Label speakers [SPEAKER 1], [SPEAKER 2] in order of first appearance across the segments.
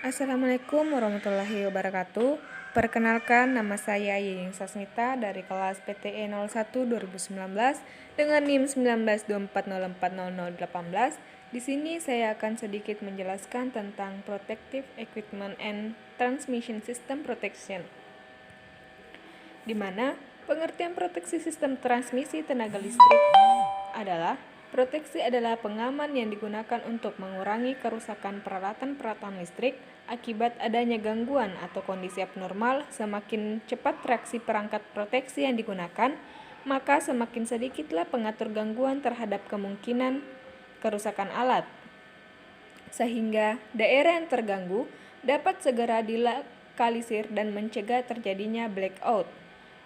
[SPEAKER 1] Assalamualaikum warahmatullahi wabarakatuh. Perkenalkan, nama saya Yeying Sasmita dari kelas PTE 01 2019 dengan NIM 1924040018. Di sini saya akan sedikit menjelaskan tentang Protective Equipment and Transmission System Protection, di mana pengertian proteksi sistem transmisi tenaga listrik adalah proteksi adalah pengaman yang digunakan untuk mengurangi kerusakan peralatan-peralatan listrik akibat adanya gangguan atau kondisi abnormal. Semakin cepat reaksi perangkat proteksi yang digunakan, maka semakin sedikitlah pengatur gangguan terhadap kemungkinan kerusakan alat, sehingga daerah yang terganggu dapat segera dilokalisir dan mencegah terjadinya blackout.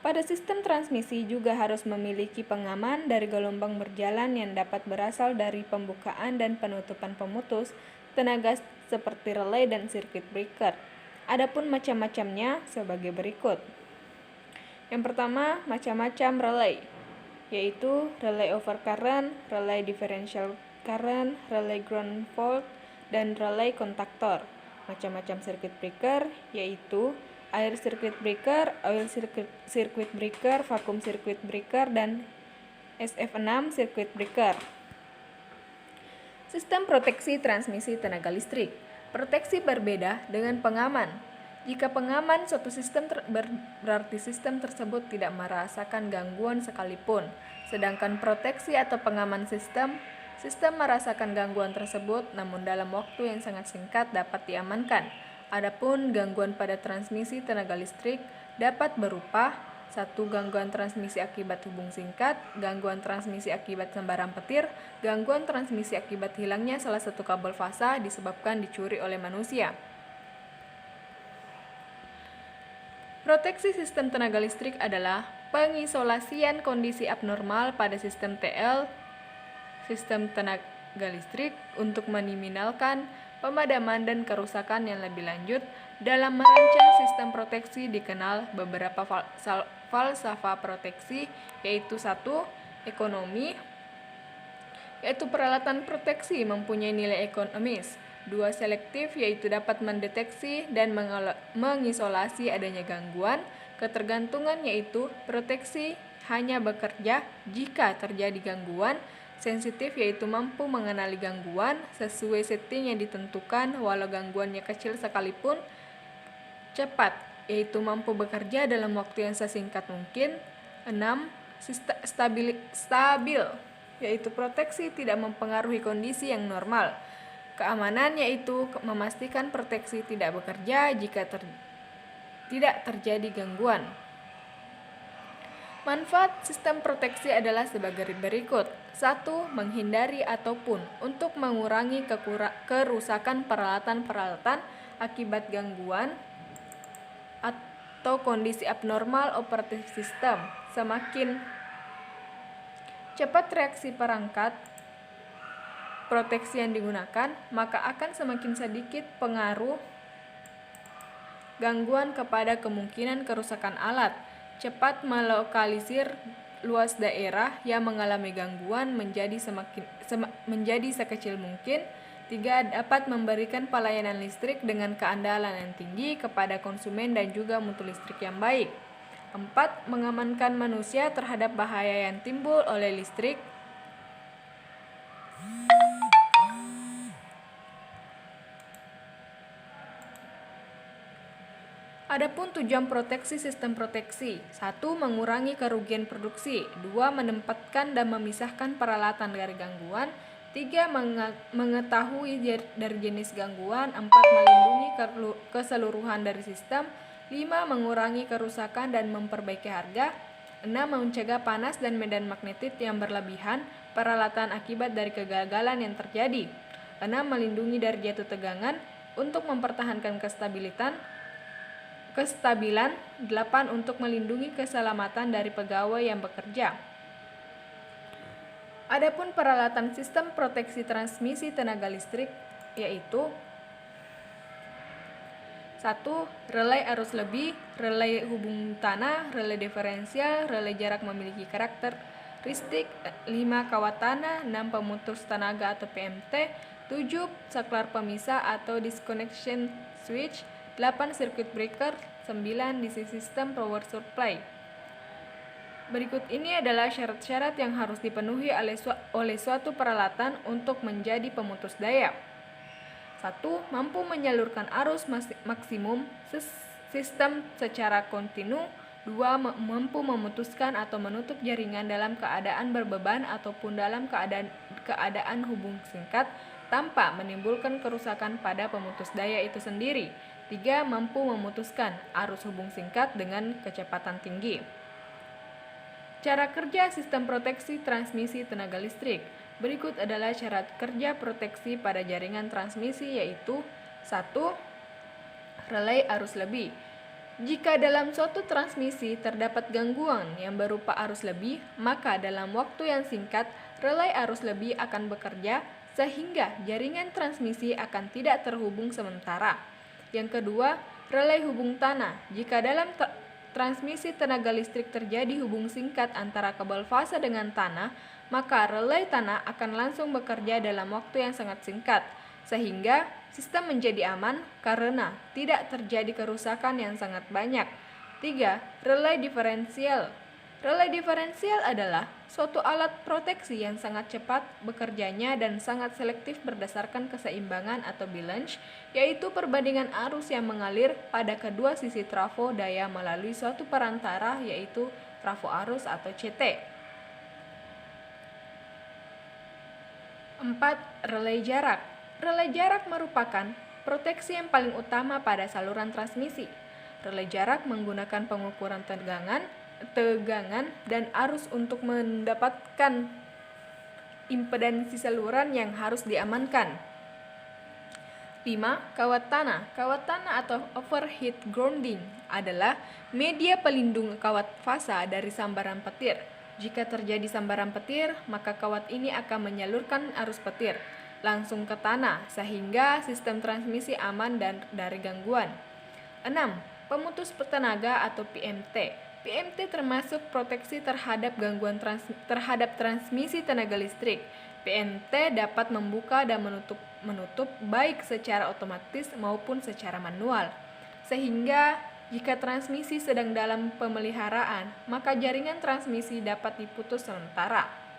[SPEAKER 1] Pada sistem transmisi juga harus memiliki pengaman dari gelombang berjalan yang dapat berasal dari pembukaan dan penutupan pemutus tenaga seperti relay dan circuit breaker. Adapun macam-macamnya sebagai berikut. Yang pertama, macam-macam relay, yaitu relay overcurrent, relay differential current, relay ground fault, dan relay kontaktor. Macam-macam circuit breaker yaitu air circuit breaker, oil circuit breaker, vacuum circuit breaker, dan SF6 circuit breaker. Sistem proteksi transmisi tenaga listrik. Proteksi berbeda dengan pengaman. Jika pengaman suatu sistem berarti sistem tersebut tidak merasakan gangguan sekalipun. Sedangkan proteksi atau pengaman sistem merasakan gangguan tersebut namun dalam waktu yang sangat singkat dapat diamankan. Adapun gangguan pada transmisi tenaga listrik dapat berupa 1. Gangguan transmisi akibat hubung singkat, gangguan transmisi akibat sambaran petir, gangguan transmisi akibat hilangnya salah satu kabel fasa disebabkan dicuri oleh manusia. Proteksi sistem tenaga listrik adalah pengisolasian kondisi abnormal pada sistem TL, sistem tenaga listrik, untuk meminimalkan pemadaman dan kerusakan yang lebih lanjut. Dalam merancang sistem proteksi dikenal beberapa falsafah proteksi, yaitu 1. Ekonomi, yaitu peralatan proteksi mempunyai nilai ekonomis. 2. Selektif, yaitu dapat mendeteksi dan mengisolasi adanya gangguan. Ketergantungan, yaitu proteksi hanya bekerja jika terjadi gangguan. Sensitif, yaitu mampu mengenali gangguan sesuai setting yang ditentukan walau gangguannya kecil sekalipun. Cepat, yaitu mampu bekerja dalam waktu yang sesingkat mungkin. 6. Stabil, yaitu proteksi tidak mempengaruhi kondisi yang normal. Keamanan, yaitu memastikan proteksi tidak bekerja jika tidak terjadi gangguan. Manfaat sistem proteksi adalah sebagai berikut. 1. Menghindari ataupun untuk mengurangi kerusakan peralatan-peralatan akibat gangguan atau kondisi abnormal operatif sistem. Semakin cepat reaksi perangkat proteksi yang digunakan, maka akan semakin sedikit pengaruh gangguan kepada kemungkinan kerusakan alat. Cepat melokalisir luas daerah yang mengalami gangguan menjadi sekecil mungkin. 3. Dapat memberikan pelayanan listrik dengan keandalan yang tinggi kepada konsumen dan juga mutu listrik yang baik. 4. Mengamankan manusia terhadap bahaya yang timbul oleh listrik. Adapun tujuan proteksi sistem proteksi. 1. Mengurangi kerugian produksi. 2. Menempatkan dan memisahkan peralatan dari gangguan. 3. Mengetahui dari jenis gangguan. 4. Melindungi keseluruhan dari sistem. 5. Mengurangi kerusakan dan memperbaiki harga. 6. Mencegah panas dan medan magnetit yang berlebihan peralatan akibat dari kegagalan yang terjadi. 6. Melindungi dari jatuh tegangan untuk mempertahankan kestabilan. 8. Untuk melindungi keselamatan dari pegawai yang bekerja. Adapun peralatan sistem proteksi transmisi tenaga listrik yaitu 1. Relay arus lebih, relay hubung tanah, relay diferensial, relay jarak memiliki karakteristik. 5. Kawat tanah. 6. Pemutus tenaga atau PMT. 7. Saklar pemisah atau disconnection switch. 8. Circuit breaker. 9. DC system power supply. Berikut ini adalah syarat-syarat yang harus dipenuhi oleh suatu peralatan untuk menjadi pemutus daya. 1. Mampu menyalurkan arus maksimum sistem secara kontinu. 2. Mampu memutuskan atau menutup jaringan dalam keadaan berbeban ataupun dalam keadaan hubung singkat tanpa menimbulkan kerusakan pada pemutus daya itu sendiri. 3. Mampu memutuskan arus hubung singkat dengan kecepatan tinggi. Cara kerja sistem proteksi transmisi tenaga listrik. Berikut adalah syarat kerja proteksi pada jaringan transmisi, yaitu 1. Relay arus lebih. Jika dalam suatu transmisi terdapat gangguan yang berupa arus lebih, maka dalam waktu yang singkat relay arus lebih akan bekerja sehingga jaringan transmisi akan tidak terhubung sementara. Yang kedua, relay hubung tanah. Jika dalam transmisi tenaga listrik terjadi hubung singkat antara kabel fasa dengan tanah, maka relay tanah akan langsung bekerja dalam waktu yang sangat singkat, sehingga sistem menjadi aman karena tidak terjadi kerusakan yang sangat banyak. 3. Relay diferensial. Relay diferensial adalah suatu alat proteksi yang sangat cepat bekerjanya dan sangat selektif berdasarkan keseimbangan atau balance, yaitu perbandingan arus yang mengalir pada kedua sisi trafo daya melalui suatu perantara, yaitu trafo arus atau CT. 4. Relay jarak. Relay jarak merupakan proteksi yang paling utama pada saluran transmisi. Relay jarak menggunakan pengukuran tegangan dan arus untuk mendapatkan impedansi saluran yang harus diamankan. 5. Kawat tanah. Kawat tanah atau overhead grounding adalah media pelindung kawat fasa dari sambaran petir. Jika terjadi sambaran petir, maka kawat ini akan menyalurkan arus petir langsung ke tanah sehingga sistem transmisi aman dan dari gangguan. 6. Pemutus tenaga atau PMT. PMT termasuk proteksi terhadap gangguan terhadap transmisi tenaga listrik. PMT dapat membuka dan menutup baik secara otomatis maupun secara manual. Sehingga jika transmisi sedang dalam pemeliharaan, maka jaringan transmisi dapat diputus sementara.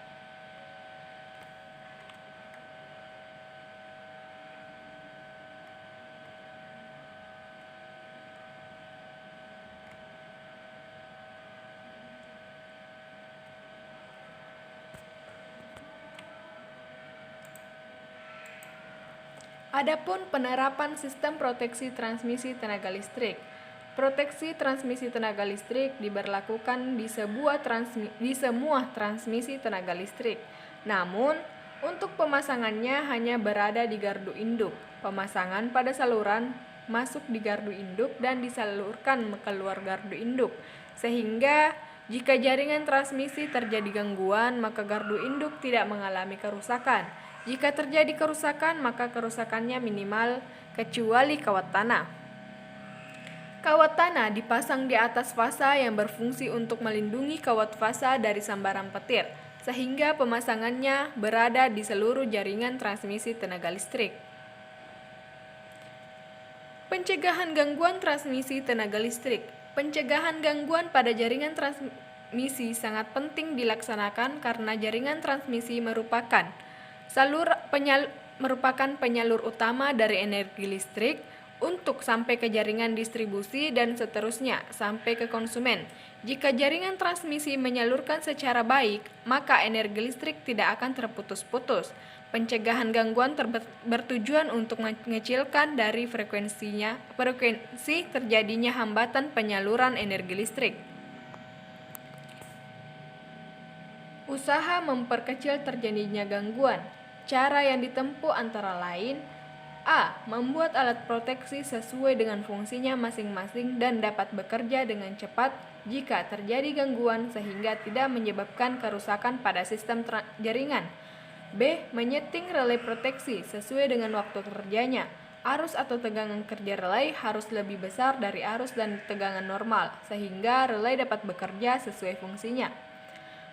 [SPEAKER 1] Adapun penerapan sistem proteksi transmisi tenaga listrik. Proteksi transmisi tenaga listrik diberlakukan di semua transmisi tenaga listrik. Namun, untuk pemasangannya hanya berada di gardu induk. Pemasangan pada saluran masuk di gardu induk dan disalurkan keluar gardu induk. Sehingga jika jaringan transmisi terjadi gangguan, maka gardu induk tidak mengalami kerusakan. Jika terjadi kerusakan, maka kerusakannya minimal kecuali kawat tanah. Kawat tanah dipasang di atas fasa yang berfungsi untuk melindungi kawat fasa dari sambaran petir, sehingga pemasangannya berada di seluruh jaringan transmisi tenaga listrik. Pencegahan gangguan transmisi tenaga listrik. Pencegahan gangguan pada jaringan transmisi sangat penting dilaksanakan karena jaringan transmisi merupakan penyalur utama dari energi listrik untuk sampai ke jaringan distribusi dan seterusnya sampai ke konsumen. Jika jaringan transmisi menyalurkan secara baik, maka energi listrik tidak akan terputus-putus. Pencegahan gangguan bertujuan untuk mengecilkan dari frekuensi terjadinya hambatan penyaluran energi listrik. Usaha memperkecil terjadinya gangguan. Cara yang ditempuh antara lain: A. Membuat alat proteksi sesuai dengan fungsinya masing-masing dan dapat bekerja dengan cepat jika terjadi gangguan sehingga tidak menyebabkan kerusakan pada sistem jaringan. B. Menyeting relay proteksi sesuai dengan waktu kerjanya. Arus atau tegangan kerja relay harus lebih besar dari arus dan tegangan normal sehingga relay dapat bekerja sesuai fungsinya.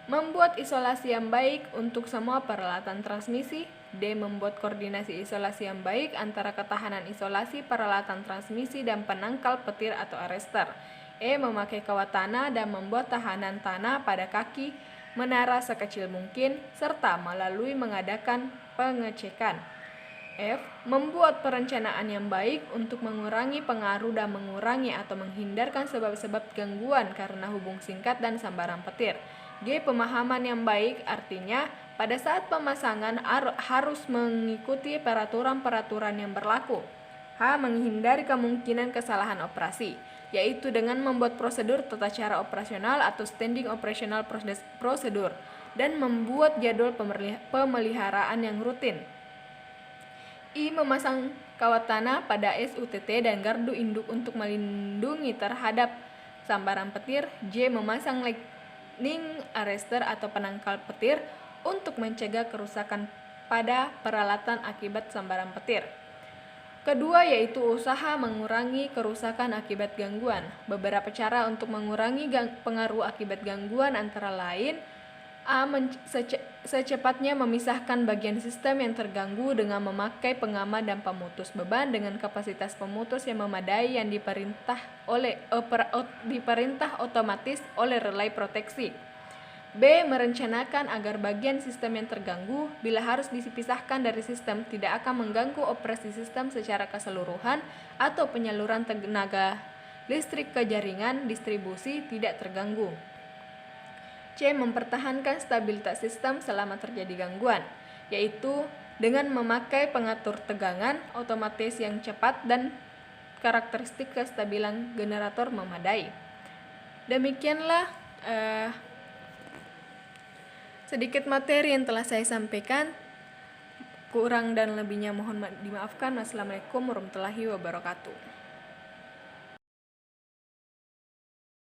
[SPEAKER 1] Membuat isolasi yang baik untuk semua peralatan transmisi. D. Membuat koordinasi isolasi yang baik antara ketahanan isolasi, peralatan transmisi, dan penangkal petir atau arrester. E. Memakai kawat tanah dan membuat tahanan tanah pada kaki menara sekecil mungkin, serta melalui mengadakan pengecekan. F. Membuat perencanaan yang baik untuk mengurangi pengaruh dan mengurangi atau menghindarkan sebab-sebab gangguan karena hubung singkat dan sambaran petir. G. Pemahaman yang baik, artinya pada saat pemasangan harus mengikuti peraturan-peraturan yang berlaku. H. Menghindari kemungkinan kesalahan operasi, yaitu dengan membuat prosedur tata cara operasional atau standing operational procedure dan membuat jadwal pemeliharaan yang rutin. I. Memasang kawat tanah pada SUTT dan gardu induk untuk melindungi terhadap sambaran petir. J. Memasang lightning arrester atau penangkal petir untuk mencegah kerusakan pada peralatan akibat sambaran petir. Kedua yaitu usaha mengurangi kerusakan akibat gangguan. Beberapa cara untuk mengurangi pengaruh akibat gangguan antara lain: A. Secepatnya memisahkan bagian sistem yang terganggu dengan memakai pengaman dan pemutus beban dengan kapasitas pemutus yang memadai yang diperintah otomatis oleh relay proteksi. B. Merencanakan agar bagian sistem yang terganggu, bila harus dipisahkan dari sistem, tidak akan mengganggu operasi sistem secara keseluruhan atau penyaluran tenaga listrik ke jaringan distribusi tidak terganggu. C. Mempertahankan stabilitas sistem selama terjadi gangguan, yaitu dengan memakai pengatur tegangan otomatis yang cepat dan karakteristik kestabilan generator memadai. Demikianlah sedikit materi yang telah saya sampaikan. Kurang dan lebihnya mohon dimaafkan. Wassalamualaikum warahmatullahi wabarakatuh.